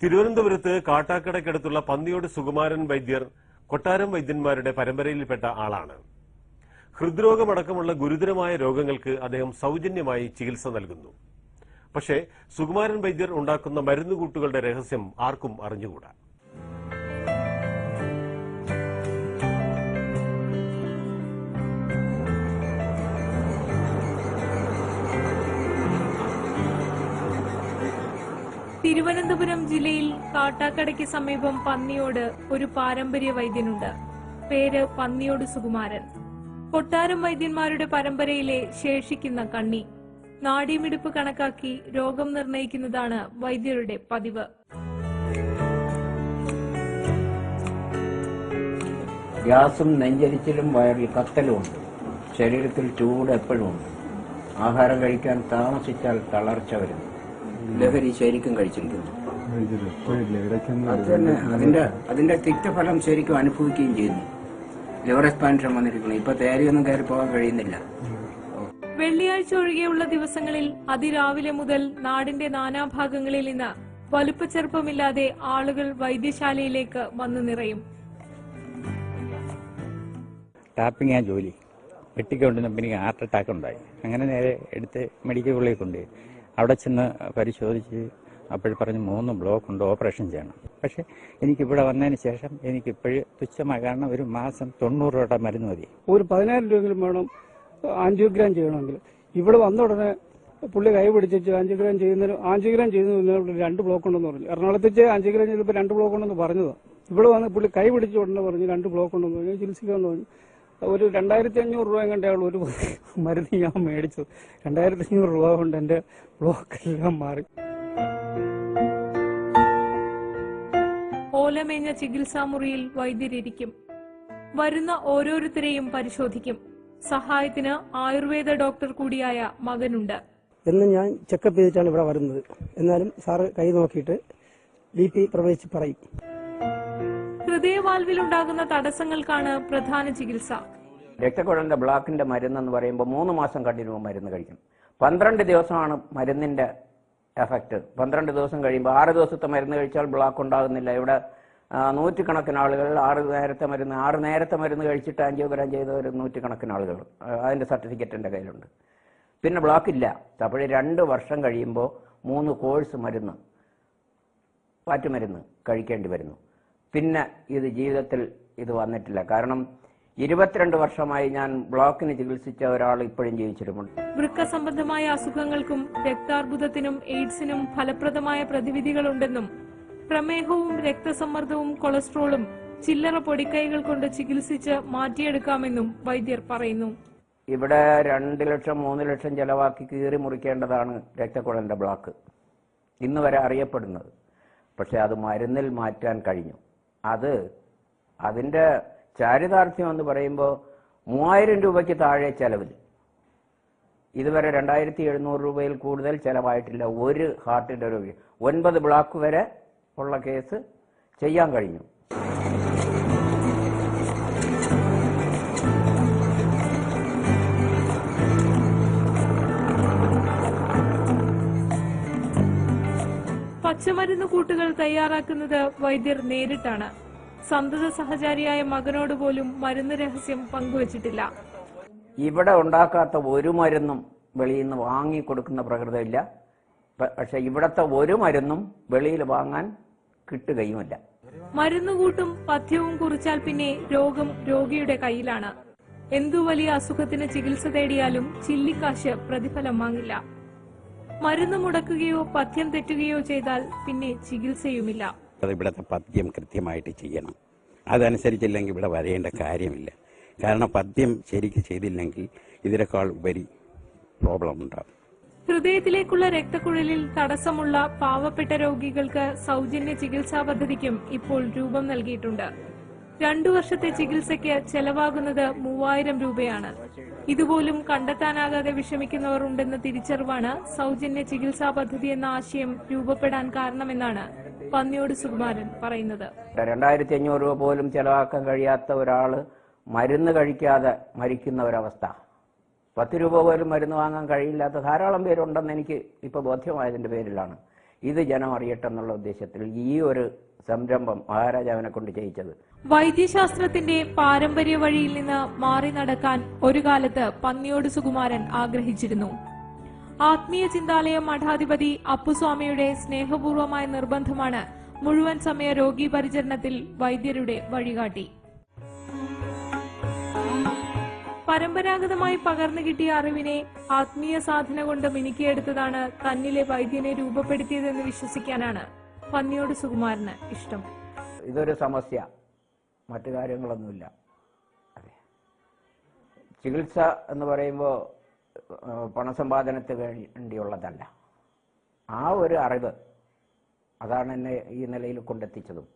തിരുവനന്തപുരത്ത് കാട്ടാക്കടയ്ക്കടുത്തുള്ള പന്നിയോട് സുകുമാരൻ വൈദ്യർ കൊട്ടാരം വൈദ്യന്മാരുടെ പരമ്പരയിൽപ്പെട്ട ആളാണ്. ഹൃദ്രോഗമടക്കമുള്ള ഗുരുതരമായ രോഗങ്ങൾക്ക് അദ്ദേഹം സൌജന്യമായി ചികിത്സ നൽകുന്നു. പക്ഷേ സുകുമാരൻ വൈദ്യർ ഉണ്ടാക്കുന്ന മരുന്നുകൂട്ടുകളുടെ രഹസ്യം ആർക്കും അറിഞ്ഞുകൂടാ. തിരുവനന്തപുരം ജില്ലയിൽ കാട്ടാക്കടയ്ക്ക് സമീപം പന്നിയോട് ഒരു പാരമ്പര്യ വൈദ്യനുണ്ട്. പേര് പന്നിയോട് സുകുമാരൻ. കൊട്ടാരം വൈദ്യന്മാരുടെ പരമ്പരയിലെ ശേഷിക്കുന്ന കണ്ണി. നാഡീമിടിപ്പ് കണക്കാക്കി രോഗം നിർണയിക്കുന്നതാണ് വൈദ്യരുടെ പതിവ്. ഗ്യാസും നെഞ്ചരിച്ചിലും വയറിൽ കത്തലും ഉണ്ട്. ശരീരത്തിൽ ചൂട് എപ്പോഴും ഉണ്ട്. ആഹാരം കഴിക്കാൻ താമസിച്ചാൽ തളർച്ച വരുന്നു. ലഹരി ശരിക്കും കഴിച്ചിരിക്കുന്നു. അതിന്റെ തിക്തഫലം ശരിക്കും അനുഭവിക്കുകയും ചെയ്യുന്നു. ലിവർ എക്സ്പാൻഷൻ വന്നിരിക്കുന്നു. ഇപ്പൊ തേരിയൊന്നും കയറി പോകാൻ കഴിയുന്നില്ല. വെള്ളിയാഴ്ച ഒഴികെയുള്ള ദിവസങ്ങളിൽ അതിരാവിലെ മുതൽ നാടിന്റെ നാനാഭാഗങ്ങളിൽ നിന്ന് വലുപ്പച്ചെറുപ്പമില്ലാതെ ആളുകൾ വൈദ്യശാലയിലേക്ക് വന്നു നിറയും. ടാപ്പിംഗ് ആ ജോലി. വെട്ടിക്കൊണ്ടിരുന്നപ്പോൾ എനിക്ക് ഹാർട്ട് അറ്റാക്ക് ഉണ്ടായി. അങ്ങനെ നേരെ എടുത്ത് മെഡിക്കൽ കോളേജിൽ കൊണ്ടുപോയി. അവിടെ ചെന്ന് പരിശോധിച്ച് അപ്പോൾ പറഞ്ഞു 3 ബ്ലോക്ക് ഉണ്ട്, ഓപ്പറേഷൻ ചെയ്യണം. പക്ഷെ എനിക്കിവിടെ വന്നതിന് ശേഷം എനിക്കിപ്പോഴും തുച്ഛമായി, കാരണം ഒരു മാസം 90 രൂപയുടെ മരുന്ന് മതി. ഒരു 10,000 രൂപയെങ്കിലും വേണം ആൻജിയോഗ്രാം ചെയ്യണമെങ്കിൽ. ഇവിടെ വന്ന ഉടനെ പുള്ളി കൈ പിടിച്ച് ആൻജിയോഗ്രാം ചെയ്യുന്നതിന് 2 ബ്ലോക്ക് ഉണ്ടെന്ന് പറഞ്ഞു. എറണാകുളത്ത് ആൻജിയോഗ്രാം ചെയ്തപ്പോൾ 2 ബ്ലോക്ക് ഉണ്ടെന്ന് പറഞ്ഞതാണ്. ഇവിടെ വന്ന് പുള്ളി കൈ പിടിച്ച ഉടനെ പറഞ്ഞു 2 ബ്ലോക്ക് ഉണ്ടെന്ന് പറഞ്ഞു. ചികിത്സിക്കാമെന്ന് പറഞ്ഞു. ഒരു 2,500 രൂപ കണ്ടയാൾ ഒരു മരുന്ന് ഞാൻ മേടിച്ചത്. 2,500 രൂപ കൊണ്ട് എന്റെ ബ്ലോക്കെല്ലാം മാറി. ഓലമേഞ്ഞ ചികിത്സാ മുറിയിൽ വൈദ്യരിക്കും. വരുന്ന ഓരോരുത്തരെയും പരിശോധിക്കും. സഹായത്തിന് ആയുർവേദ ഡോക്ടർ കൂടിയായ മകനുണ്ട്. എന്ന് ഞാൻ ചെക്കപ്പ് ചെയ്തിട്ടാണ് ഇവിടെ വരുന്നത്. എന്നാലും സാറ് കൈ നോക്കിയിട്ട് BP പ്രവേശിച്ച് പറയും. ഹൃദയവാൽവിലുണ്ടാകുന്ന തടസ്സങ്ങൾക്കാണ് പ്രധാന ചികിത്സ. രക്തക്കുഴലിന്റെ ബ്ലോക്കിന്റെ മരുന്നെന്ന് പറയുമ്പോൾ 3 മാസം കണ്ടിന്യൂ മരുന്ന് കഴിക്കും. 12 ദിവസമാണ് മരുന്നിന്റെ എഫക്ട്. 12 ദിവസം കഴിയുമ്പോൾ 6 ദിവസത്തെ മരുന്ന് കഴിച്ചാൽ ബ്ലോക്ക് ഉണ്ടാകുന്നില്ല. ഇവിടെ നൂറ്റുകണക്കിന് ആളുകൾ 6 നേരത്തെ മരുന്ന് കഴിച്ചിട്ട് ആൻജിയോഗ്രാം ചെയ്ത ഒരു നൂറ്റുകണക്കിന് ആളുകൾ. അതിന്റെ സർട്ടിഫിക്കറ്റ് എന്റെ കയ്യിലുണ്ട്. പിന്നെ ബ്ലോക്ക് ഇല്ല. അപ്പോഴേ 2 വർഷം കഴിയുമ്പോൾ 3 കോഴ്സ് മരുന്ന്, പാറ്റുമരുന്ന് കഴിക്കേണ്ടി വരുന്നു. പിന്നെ ഇത് ജീവിതത്തിൽ ഇത് വന്നിട്ടില്ല. കാരണം 22 വർഷമായി ഞാൻ ബ്ലോക്കിന് ചികിത്സിച്ച ഒരാൾ ഇപ്പോഴും ജീവിച്ചിരുമുണ്ട്. വൃക്ക സംബന്ധമായ അസുഖങ്ങൾക്കും രക്താർബുദത്തിനും എയ്ഡ്സിനും ഫലപ്രദമായ പ്രതിവിധികളുണ്ടെന്നും പ്രമേഹവും രക്തസമ്മർദ്ദവും കൊളസ്ട്രോളും ചില്ലറ പൊടിക്കൈകൾ കൊണ്ട് ചികിത്സിച്ച് മാറ്റിയെടുക്കാമെന്നും വൈദ്യർ പറയുന്നു. ഇവിടെ 2 ലക്ഷം 3 ലക്ഷം ചെലവാക്കി കീറി മുറിക്കേണ്ടതാണ് രക്തക്കുഴലിന്റെ ബ്ലോക്ക് ഇന്ന് വരെ അറിയപ്പെടുന്നത്. പക്ഷെ അത് മരുന്നിൽ മാറ്റാൻ കഴിഞ്ഞു. അതിന്റെ ചാരിതാർത്ഥ്യം എന്ന് പറയുമ്പോൾ 3000 രൂപയ്ക്ക് താഴെ ചെലവിൽ ഇതുവരെ 2,700 രൂപയിൽ കൂടുതൽ ചെലവായിട്ടില്ല. ഒരു ഹാർട്ടിന്റെ രോഗി 9 ബ്ലോക്ക് വരെ ഉള്ള കേസ് ചെയ്യാൻ കഴിഞ്ഞു. പച്ചമരുന്ന് കൂട്ടുകൾ തയ്യാറാക്കുന്നത് വൈദ്യർ നേരിട്ടാണ്. സന്തത സഹചാരിയായ മകനോട് പോലും മരുന്ന് രഹസ്യം പങ്കുവച്ചിട്ടില്ല. ഇവിടെ ഉണ്ടാക്കാത്ത ഒരു മരുന്നും വെളിയിൽ നിന്ന് വാങ്ങിക്കൊടുക്കുന്ന പ്രകൃതമില്ല. പക്ഷെ ഇവിടത്തെ ഒരു മരുന്നും വെളിയിൽ വാങ്ങാൻ കിട്ടുകയുമില്ല. മരുന്നുകൂട്ടും പഥ്യവും കുറിച്ചാൽ പിന്നെ രോഗം രോഗിയുടെ കയ്യിലാണ്. എന്തു വലിയ അസുഖത്തിന് ചികിത്സ തേടിയാലും ചില്ലിക്കാശ് പ്രതിഫലം വാങ്ങില്ല. മരുന്ന് മുടക്കുകയോ പഥ്യം തെറ്റുകയോ ചെയ്താൽ പിന്നെ ചികിത്സയുമില്ല. ഇവിടുത്തെ പഥ്യം കൃത്യമായിട്ട് ചെയ്യണം. അതനുസരിച്ചില്ലെങ്കിൽ ഇവിടെ വരേണ്ട കാര്യമില്ല. കാരണം പഥ്യം ശരിക്ക് ചെയ്തില്ലെങ്കിൽ ഇതിനേക്കാൾ ഉപരി പ്രോബ്ലം ഉണ്ടാകും. ഹൃദയത്തിലേക്കുള്ള രക്തക്കുഴലിൽ തടസ്സമുള്ള പാവപ്പെട്ട രോഗികൾക്ക് സൗജന്യ ചികിത്സാ പദ്ധതിക്കും ഇപ്പോൾ രൂപം നൽകിയിട്ടുണ്ട്. 2 വർഷത്തെ ചികിത്സയ്ക്ക് ചെലവാകുന്നത് 3000 രൂപയാണ്. ഇതുപോലും കണ്ടെത്താനാകാതെ വിഷമിക്കുന്നവർ ഉണ്ടെന്ന തിരിച്ചറിവാണ് സൗജന്യ ചികിത്സാ പദ്ധതി എന്ന ആശയം രൂപപ്പെടാൻ കാരണമെന്നാണ് പന്നിയോട് സുകുമാരൻ പറയുന്നത്. 2,500 രൂപ പോലും ചെലവാക്കാൻ കഴിയാത്ത ഒരാള് മരുന്ന് കഴിക്കാതെ മരിക്കുന്ന ഒരവസ്ഥ. 10 രൂപ പോലും മരുന്ന് വാങ്ങാൻ കഴിയില്ലാത്ത ധാരാളം പേരുണ്ടെന്ന് എനിക്ക് ഇപ്പോൾ ബോധ്യമായതിന്റെ പേരിലാണ് ഇത് ജനം അറിയട്ടെ എന്നുള്ള ഉദ്ദേശത്തിൽ ഈ ഒരു സംരംഭം മഹാരാജാവിനെ കൊണ്ട് ചെയ്യിച്ചത്. വൈദ്യശാസ്ത്രത്തിന്റെ പാരമ്പര്യ വഴിയിൽ നിന്ന് മാറി നടക്കാൻ ഒരു കാലത്ത് പന്നിയോട് സുകുമാരൻ ആഗ്രഹിച്ചിരുന്നു. ആത്മീയ ചിന്താലയം മഠാധിപതി അപ്പുസ്വാമിയുടെ സ്നേഹപൂർവമായ നിർബന്ധമാണ് മുഴുവൻ സമയ രോഗീ പരിചരണത്തിൽ വൈദ്യരുടെ വഴികാട്ടി. പരമ്പരാഗതമായി പകർന്നു കിട്ടിയ അറിവിനെ ആത്മീയ സാധന കൊണ്ട് മിനുക്കിയെടുത്തതാണ് തന്നിലെ വൈദ്യനെ രൂപപ്പെടുത്തിയതെന്ന് വിശ്വസിക്കാനാണ് പന്നിയോട് സുകുമാരന് ഇഷ്ടം. ഇതൊരു സമസ്യ, മറ്റു കാര്യങ്ങളൊന്നുമില്ല. ചികിത്സ എന്ന് പറയുമ്പോൾ പണസമ്പാദനത്തിന് വേണ്ടിയുള്ളതല്ല. ആ ഒരു അറിവ് അതാണ് എന്നെ ഈ നിലയിൽ കൊണ്ടെത്തിച്ചതും.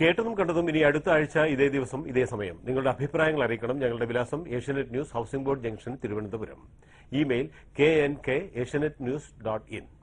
കേട്ടതും കണ്ടതും ഇനി അടുത്ത ആഴ്ച ഇതേ ദിവസം ഇതേ സമയം നിങ്ങളുടെ അഭിപ്രായങ്ങൾ അറിയിക്കണം. ഞങ്ങളുടെ വിലാസം Asianet news, housing board junction, Thiruvananthapuram. Email knk@asianetnews.in.